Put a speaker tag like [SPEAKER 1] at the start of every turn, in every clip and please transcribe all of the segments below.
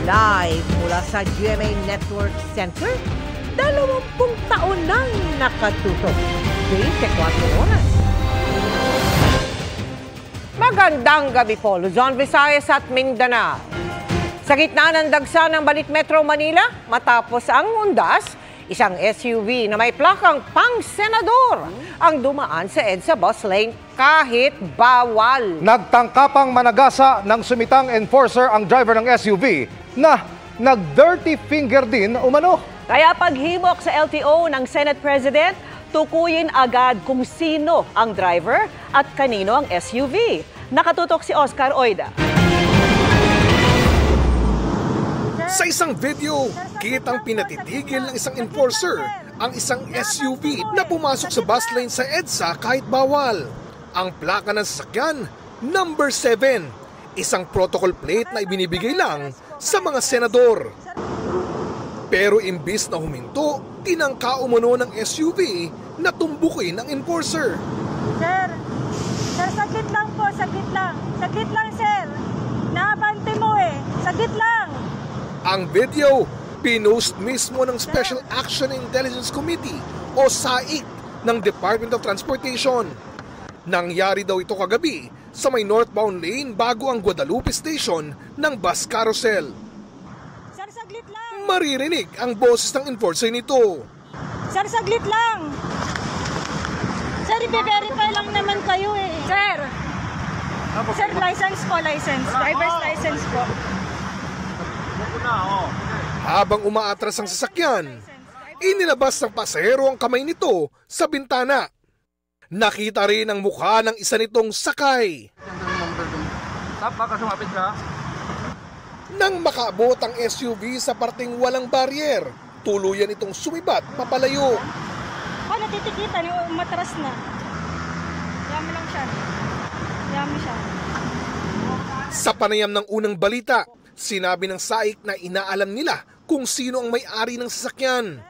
[SPEAKER 1] Live mula sa GMA Network Center, 20 taon nang nakatutok. 24 oras. Magandang gabi po, Luzon, Visayas at Mindanao. Sa gitna ng dagsa ng Balik Metro Manila, matapos ang undas, isang SUV na may plakang pang-senador ang dumaan sa EDSA bus lane kahit bawal.
[SPEAKER 2] Nagtangkapang managasa ng sumitang enforcer ang driver ng SUV na nag-dirty finger din umano.
[SPEAKER 3] Kaya paghimok sa LTO ng Senate President, tukuyin agad kung sino ang driver at kanino ang SUV. Nakatutok si Oscar Oida.
[SPEAKER 4] Sa isang video, kitang pinatitigil ng isang enforcer ang isang SUV na pumasok sa bus lane sa EDSA kahit bawal. Ang plaka ng sasakyan, number 7, isang protocol plate na ibinibigay lang sa mga senador. Pero imbis na huminto, tinangka umano ng SUV na tumbukin ng enforcer.
[SPEAKER 5] Sir, sakit lang po, sakit lang. Sakit lang, sir. Naabante mo eh. Sakit lang.
[SPEAKER 4] Ang video, pinost mismo ng Special Action Intelligence Committee o SAIC ng Department of Transportation. Nangyari daw ito kagabi sa may northbound lane bago ang Guadalupe Station ng bus carousel.
[SPEAKER 5] Sir, saglit lang.
[SPEAKER 4] Maririnig ang boses ng enforcer nito.
[SPEAKER 5] Sir, saglit lang. Sir, i-verify lang naman kayo eh. Sir. Sir, license po, license. Driver's license po.
[SPEAKER 4] Habang umaatras ang sasakyan, inilabas ng pasahero ang kamay nito sa bintana. Nakita rin ang mukha ng isa nitong sakay. Nang makaabot ang SUV sa parting walang barrier, tuluyan itong sumibat papalayo.
[SPEAKER 5] Paano titikitan? Matras na. Yami lang siya. Yami siya.
[SPEAKER 4] Sa panayam ng unang balita, sinabi ng SAIC na inaalam nila kung sino ang may-ari ng sasakyan.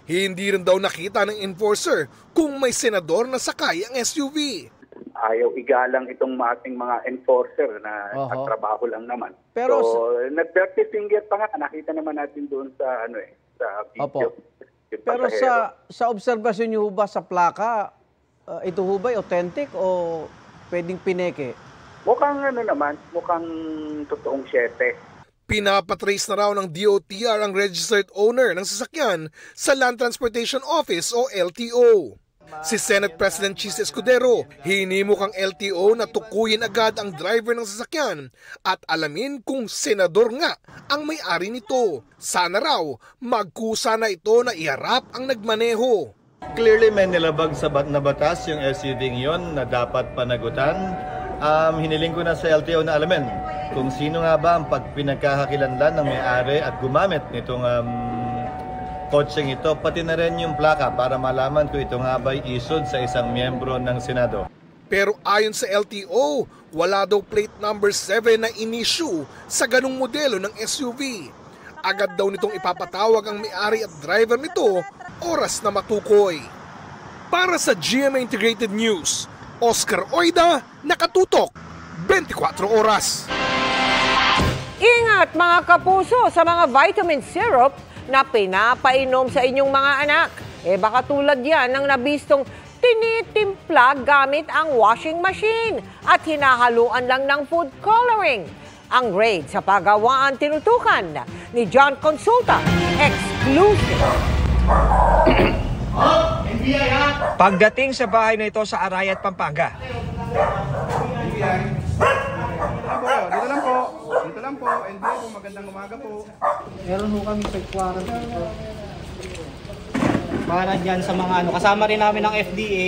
[SPEAKER 4] Hindi rin daw nakita ng enforcer kung may senador na sakay ang SUV.
[SPEAKER 6] Ayaw igalang itong ating mga enforcer na trabaho lang naman.
[SPEAKER 2] Pero
[SPEAKER 6] so, nag-dirty finger pa nga. Nakita naman natin doon sa sa video.
[SPEAKER 2] Pero sa obserbasyon niyo ba sa plaka, ito ho ba'y authentic o pwedeng pineke?
[SPEAKER 6] Mukhang mukhang totoong 7.
[SPEAKER 4] Pinapatrace na raw ng DOTR ang registered owner ng sasakyan sa Land Transportation Office o LTO. Si Senate President Chis Escudero, hinimok ang LTO na tukuyin agad ang driver ng sasakyan at alamin kung senador nga ang may-ari nito. Sana raw magkusa na ito na iharap ang nagmaneho.
[SPEAKER 7] Clearly may nilabag sa na batas yung SUV yon na dapat panagutan. Hiniling ko na sa LTO na alamin kung sino nga ba ang pinagkakakilanlan ng may-ari at gumamit nitong kotseng ito, pati na rin yung plaka para malaman kung ito nga ba isod sa isang miyembro ng Senado.
[SPEAKER 4] Pero ayon sa LTO, wala daw plate number 7 na in-issue sa ganung modelo ng SUV. Agad daw nitong ipapatawag ang may-ari at driver nito oras na matukoy. Para sa GMA Integrated News, Oscar Oida, nakatutok, 24 oras.
[SPEAKER 1] Ingat mga kapuso sa mga vitamin syrup na pinapainom sa inyong mga anak. Baka tulad yan ng nabistong tinitimpla gamit ang washing machine at hinahaluan lang ng food coloring. Ang grade sa pagawaan tinutukan ni John Consulta, exclusive.
[SPEAKER 8] Pagdating sa bahay na ito sa Arayat, Pampanga.
[SPEAKER 9] Dito lang po. Dito lang po. NBI po, magandang umaga po.
[SPEAKER 10] Meron ho kami sa quarantine po. Para dyan sa mga kasama rin namin ng FDA.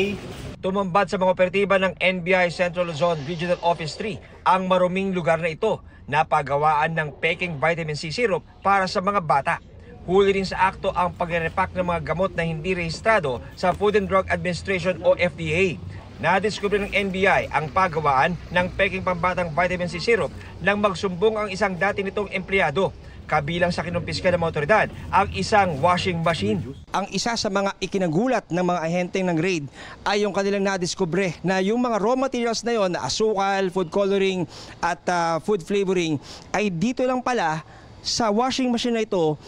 [SPEAKER 8] Tumambad sa mga operatiba ng NBI Central Luzon Regional Office 3 ang maruming lugar na ito na pagawaan ng peking vitamin C syrup para sa mga bata. Huli rin sa akto ang pagre-repack ng mga gamot na hindi rehistrado sa Food and Drug Administration o FDA. Nadiskubre ng NBI ang pagawaan ng peking pambatang vitamin C syrup nang magsumbong ang isang dati nitong empleyado. Kabilang sa kinumpiska ng mga otoridad ang isang washing machine. Ang isa sa mga ikinagulat ng mga ahenteng ng raid ay yung kanilang nadiskubre na yung mga raw materials na yon, asukal, food coloring at food flavoring, ay dito lang pala sa washing machine na ito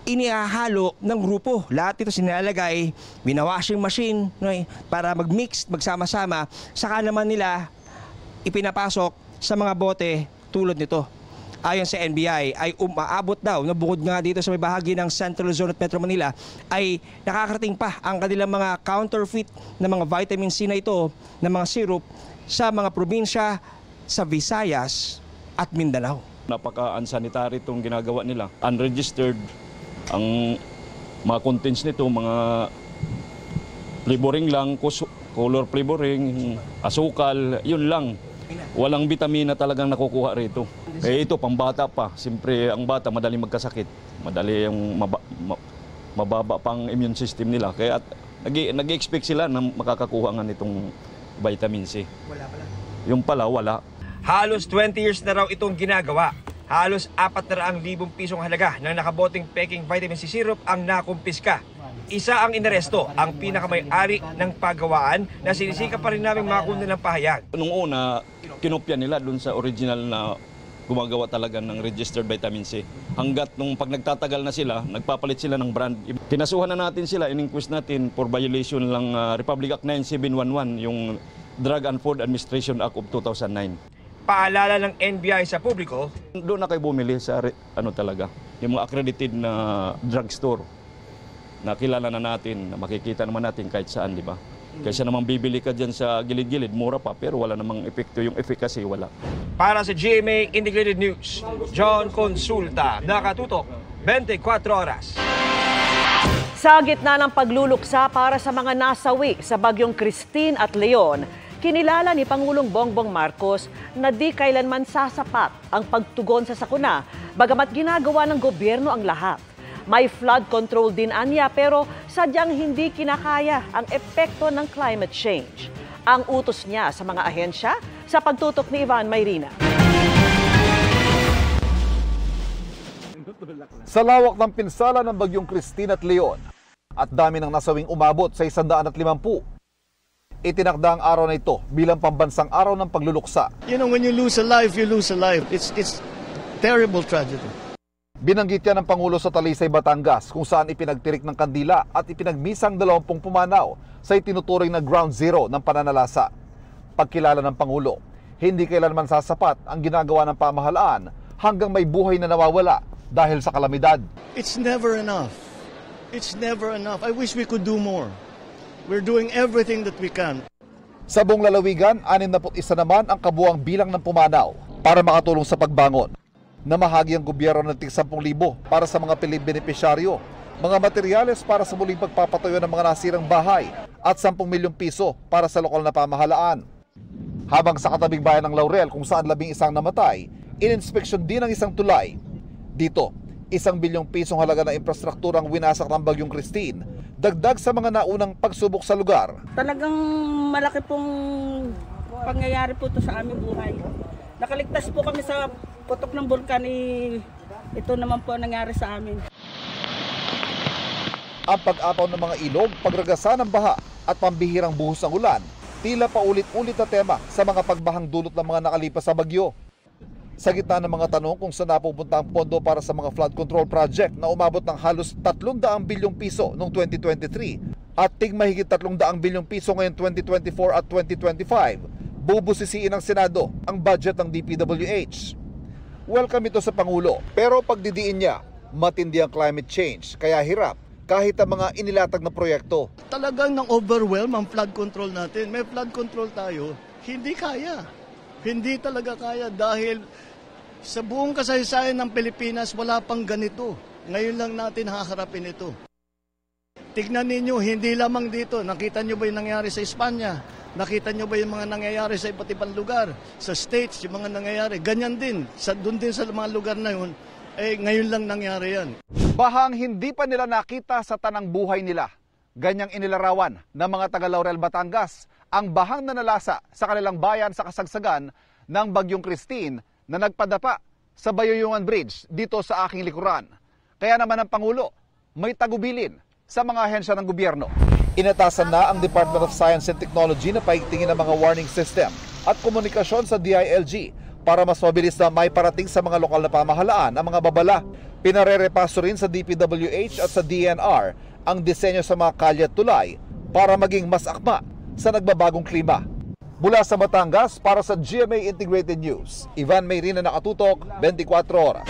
[SPEAKER 8] inihahalo ng grupo. Lahat ito sinilalagay, washing machine para mag-mix, magsama-sama, saka naman nila ipinapasok sa mga bote tulad nito. Ayon sa NBI ay umaabot daw na bukod nga dito sa may bahagi ng Central Luzon at Metro Manila ay nakakarating pa ang kanilang mga counterfeit na mga vitamin C na ito, na mga syrup sa mga probinsya sa Visayas at Mindanao.
[SPEAKER 11] Napaka-unsanitary itong ginagawa nila. Unregistered ang mga contents nito, mga flavoring lang, color flavoring, asukal, yun lang. Walang vitamina talagang nakukuha rito. Ito, pambata pa. Siyempre, ang bata madaling magkasakit. Madali yung mababa pang immune system nila. Kaya nag-expect sila na makakakuha nga nitong vitamin C.
[SPEAKER 8] Wala pala.
[SPEAKER 11] Yung pala, wala.
[SPEAKER 8] Halos 20 years na raw itong ginagawa. Halos 400,000 pisong halaga ng nakaboteng peking vitamin C syrup ang nakumpiska. Isa ang inaresto, ang pinakamay-ari ng pagawaan na sinisika pa rin namin makunan ng pahayag.
[SPEAKER 11] Nung una, kinopya nila dun sa original na gumagawa talaga ng registered vitamin C. Hanggat nung pag nagtatagal na sila, nagpapalit sila ng brand. Kinasuhan na natin sila, in-inquest natin for violation ng Republic Act 9711, yung Drug and Food Administration Act of 2009.
[SPEAKER 8] Paalala ng NBI sa publiko,
[SPEAKER 11] doon na kayo bumili sa talaga, yung mga accredited na drugstore na kilala na natin, na makikita naman natin kahit saan, di ba? Kaysa naman bibili ka dyan sa gilid-gilid, mura pa, pero wala namang epekto, yung efficacy wala.
[SPEAKER 8] Para sa GMA Integrated News, John Consulta, nakatutok 24 oras.
[SPEAKER 3] Sa gitna ng pagluluksa para sa mga nasawi sa bagyong Christine at Leon, kinilala ni Pangulong Bongbong Marcos na di kailanman sasapat ang pagtugon sa sakuna, bagamat ginagawa ng gobyerno ang lahat. May flood control din anya pero sadyang hindi kinakaya ang epekto ng climate change. Ang utos niya sa mga ahensya sa pagtutok ni Ivan Mayrina.
[SPEAKER 12] Sa lawak ng pinsala ng bagyong Christine at Leon at dami ng nasawing umabot sa 150, itinakda ang araw na ito bilang pambansang araw ng pagluluksa.
[SPEAKER 13] You know, when you lose a life, you lose a life. It's terrible tragedy.
[SPEAKER 12] Binanggit yan ng Pangulo sa Talisay, Batangas, kung saan ipinagtirik ng kandila at ipinagmisang 20 pumanaw sa itinuturing na ground zero ng pananalasa. Pagkilala ng Pangulo, hindi kailanman sasapat ang ginagawa ng pamahalaan hanggang may buhay na nawawala dahil sa kalamidad.
[SPEAKER 13] It's never enough. It's never enough. I wish we could do more. We're doing everything that we can.
[SPEAKER 12] Sa buong lalawigan, 61 naman ang kabuang bilang ng pumanaw para makatulong sa pagbangon. Namahagi ang gobyerno ng tig-10,000 para sa mga benepisyaryo, mga materyales para sa muling pagpapatayo ng mga nasirang bahay at 10 milyong piso para sa lokal na pamahalaan. Habang sa katabing bayan ng Laurel kung saan 11 namatay, ininspeksyon din ang isang tulay. Dito, 1 bilyong pisong halaga ng infrastrukturang winasak ng bagyong Christine, dagdag sa mga naunang pagsubok sa lugar.
[SPEAKER 14] Talagang malaki pong pangyayari po ito sa aming buhay. Nakaligtas po kami sa putok ng bulkan, ito naman po nangyari sa amin.
[SPEAKER 12] Ang pag-apaw ng mga ilog, pagragasa ng baha at pambihirang buhos ng ulan, tila paulit-ulit na tema sa mga pagbahang dulot ng mga nakalipas sa bagyo. Sa gitna ng mga tanong kung saan napupunta ang pondo para sa mga flood control project na umabot ng halos 300 bilyong piso noong 2023 at tigmahigit 300 bilyong piso ngayon 2024 at 2025, bubusisiin ng Senado ang budget ng DPWH. Welcome ito sa Pangulo, pero pagdidiin niya, matindi ang climate change, kaya hirap kahit ang mga inilatag na proyekto.
[SPEAKER 13] Talagang nang overwhelm ang flood control natin. May flood control tayo, hindi kaya. Hindi talaga kaya dahil sa buong kasaysayan ng Pilipinas wala pang ganito. Ngayon lang natin haharapin ito. Tignan ninyo, hindi lamang dito. Nakita nyo ba yung nangyari sa Espanya? Nakita nyo ba yung mga nangyayari sa iba't ibang lugar? Sa States, yung mga nangyayari. Ganyan din. Doon din sa mga lugar na yun, ngayon lang nangyari yan.
[SPEAKER 12] Bahang hindi pa nila nakita sa tanang buhay nila. Ganyang inilarawan ng mga taga Laurel, Batangas ang bahang nanalasa sa kanilang bayan sa kasagsagan ng bagyong Christine na nagpadapa sa Bayoyungan Bridge dito sa aking likuran. Kaya naman ang Pangulo may tagubilin sa mga ahensya ng gobyerno. Inatasan na ang Department of Science and Technology na paigtingin ang mga warning system at komunikasyon sa DILG para mas mabilis na may parating sa mga lokal na pamahalaan ang mga babala. Pinarerepaso rin sa DPWH at sa DNR ang disenyo sa mga kalye at tulay para maging mas akma sa nagbabagong klima. Mula sa Batangas, para sa GMA Integrated News, Ivan Mayrina, nakatutok, 24 oras.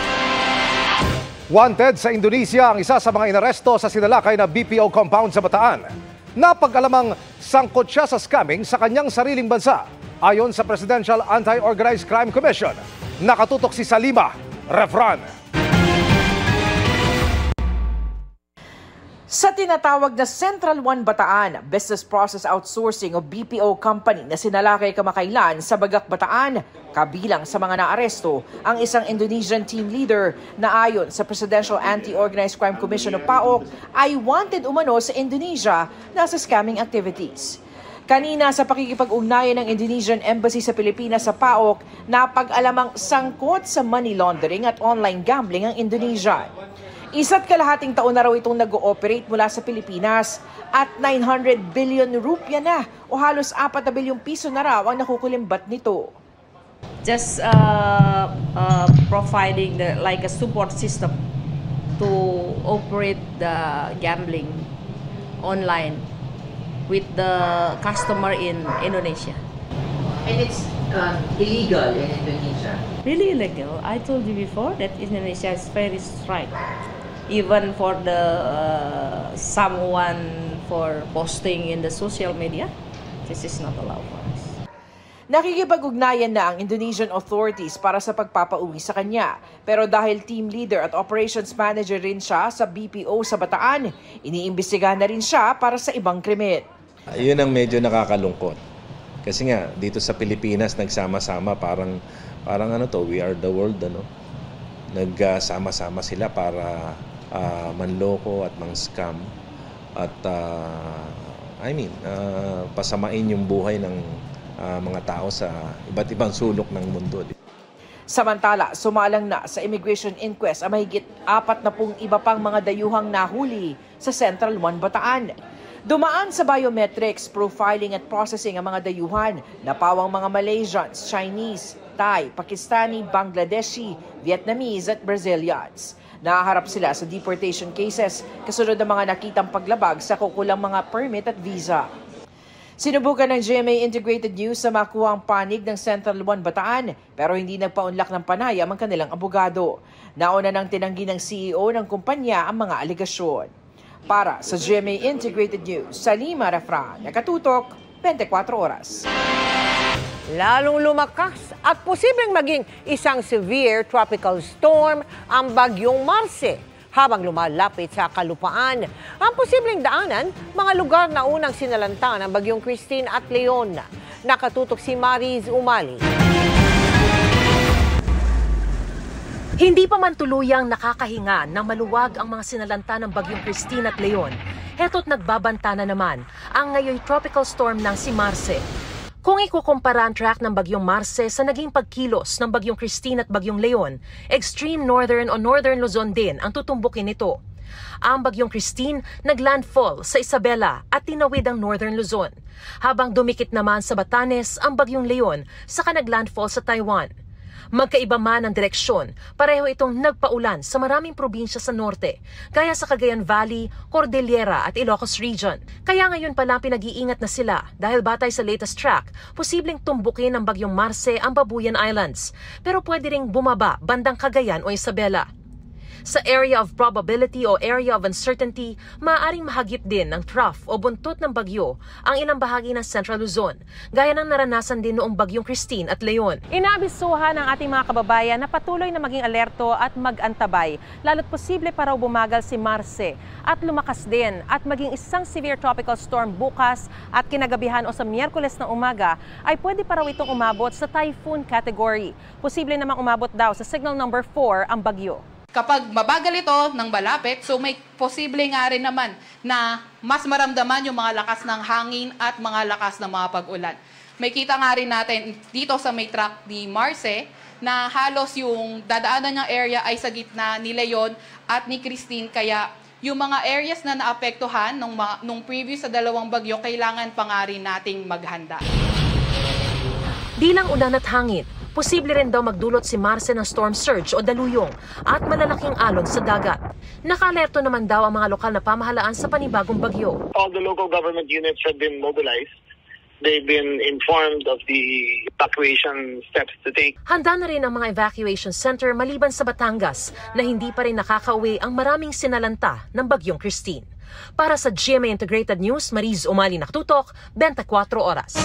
[SPEAKER 15] Wanted sa Indonesia ang isa sa mga inaresto sa sinalakay na BPO compound sa Bataan. Napag-alamang sangkot siya sa scamming sa kanyang sariling bansa. Ayon sa Presidential Anti-Organized Crime Commission, nakatutok si Salima Refran.
[SPEAKER 16] Sa tinatawag na Central One Bataan, business process outsourcing o BPO company na sinalakay kamakailan sa Bagak Bataan, kabilang sa mga naaresto ang isang Indonesian team leader na ayon sa Presidential Anti-Organized Crime Commission o PAOK ay wanted umano sa Indonesia na sa scamming activities. Kanina sa pakikipag-ugnayan ng Indonesian Embassy sa Pilipinas sa PAOK, napag-alamang sangkot sa money laundering at online gambling ang Indonesia. 1.5 taon na raw itong nag-ooperate mula sa Pilipinas at 900 billion rupiah na o halos 4 na bilyong piso na raw ang nakukulimbat nito.
[SPEAKER 17] Just providing like a support system to operate the gambling online with the customer in Indonesia.
[SPEAKER 16] And it's illegal in Indonesia?
[SPEAKER 17] Really illegal. I told you before that Indonesia is very strict. Even for the someone for posting in the social media, this is not allowed for us.
[SPEAKER 16] Nakikipag-ugnayan na ang Indonesian authorities para sa pagpapauwi sa kanya. Pero dahil team leader at operations manager rin siya sa BPO sa Bataan, iniimbestigahan na rin siya para sa ibang krimen.
[SPEAKER 18] Yun ang medyo nakakalungkot. Kasi nga, dito sa Pilipinas, nagsama-sama, parang ano to, we are the world, ano? Nagsama-sama sila para manloko at mang-scam at pasamain yung buhay ng mga tao sa iba't ibang sulok ng mundo.
[SPEAKER 16] Samantala, sumalang na sa immigration inquest ang mahigit 40 iba pang mga dayuhang nahuli sa Central One Bataan. Dumaan sa biometrics, profiling at processing ang mga dayuhan na pawang mga Malaysians, Chinese, Thai, Pakistani, Bangladeshi, Vietnamese at Brazilians. Nahaharap sila sa deportation cases kasunod ng mga nakitang paglabag sa kukulang mga permit at visa. Sinubukan ng GMA Integrated News sa makuha ang panig ng Central One Bataan pero hindi nagpaunlak ng panayam ang kanilang abogado. Nauna nang tinanggi ng CEO ng kumpanya ang mga aligasyon. Para sa GMA Integrated News, Salima Refran, nakatutok, 24 oras.
[SPEAKER 1] Lalong lumakas at posibleng maging isang severe tropical storm ang bagyong Marce habang lumalapit sa kalupaan. Ang posibleng daanan, mga lugar na unang sinalanta ng bagyong Christine at Leon. Nakatutok si Mariz Umali.
[SPEAKER 19] Hindi pa man tuluyang nakakahinga ng maluwag ang mga sinalanta ng bagyong Christine at Leon. Heto't nagbabanta na naman ang ngayon tropical storm ng si Marce. Kung ikukumpara ang track ng bagyong Marce sa naging pagkilos ng bagyong Christine at bagyong Leon, extreme northern o northern Luzon din ang tutumbukin nito. Ang bagyong Christine naglandfall sa Isabela at tinawid ang northern Luzon, habang dumikit naman sa Batanes ang bagyong Leon saka naglandfall sa Taiwan. Magkaiba man ang direksyon, pareho itong nagpaulan sa maraming probinsya sa norte, gaya sa Cagayan Valley, Cordillera at Ilocos Region. Kaya ngayon pala pinag-iingat na sila dahil batay sa latest track, posibleng tumbukin ng bagyong Marce ang Babuyan Islands, pero pwede ring bumaba bandang Cagayan o Isabela. Sa area of probability o area of uncertainty, maaaring mahagip din ng trough o buntot ng bagyo ang ilang bahagi ng Central Luzon, gaya ng naranasan din noong bagyong Christine at Leon.
[SPEAKER 20] Inabisuhan ng ating mga kababayan na patuloy na maging alerto at mag-antabay, lalo't posible pa raw bumagal si Marce at lumakas din at maging isang severe tropical storm bukas at kinagabihan o sa Miyerkules ng umaga ay pwede pa raw itong umabot sa typhoon category. Posible namang umabot daw sa signal number 4 ang bagyo.
[SPEAKER 21] Kapag mabagal ito ng malapit, so may posible nga rin naman na mas maramdaman yung mga lakas ng hangin at mga lakas ng mga pag-ulan. May kita nga rin natin dito sa may track ni Marce na halos yung dadaanan ng area ay sa gitna ni Leon at ni Christine. Kaya yung mga areas na naapektuhan nung previous sa dalawang bagyo, kailangan pa nga rin nating maghanda.
[SPEAKER 19] Di lang ulan at hangin, posible rin daw magdulot si Marce ng storm surge o daluyong at malalaking alon sa dagat. Naka-alerto naman daw ang mga lokal na pamahalaan sa panibagong bagyo.
[SPEAKER 5] All the local government units have been mobilized. They've been informed of the evacuation steps to take.
[SPEAKER 19] Handa na rin ang mga evacuation center maliban sa Batangas na hindi pa rin nakakauwi ang maraming sinalanta ng bagyong Christine. Para sa GMA Integrated News, Mariz Umali nakatutok, 24 oras.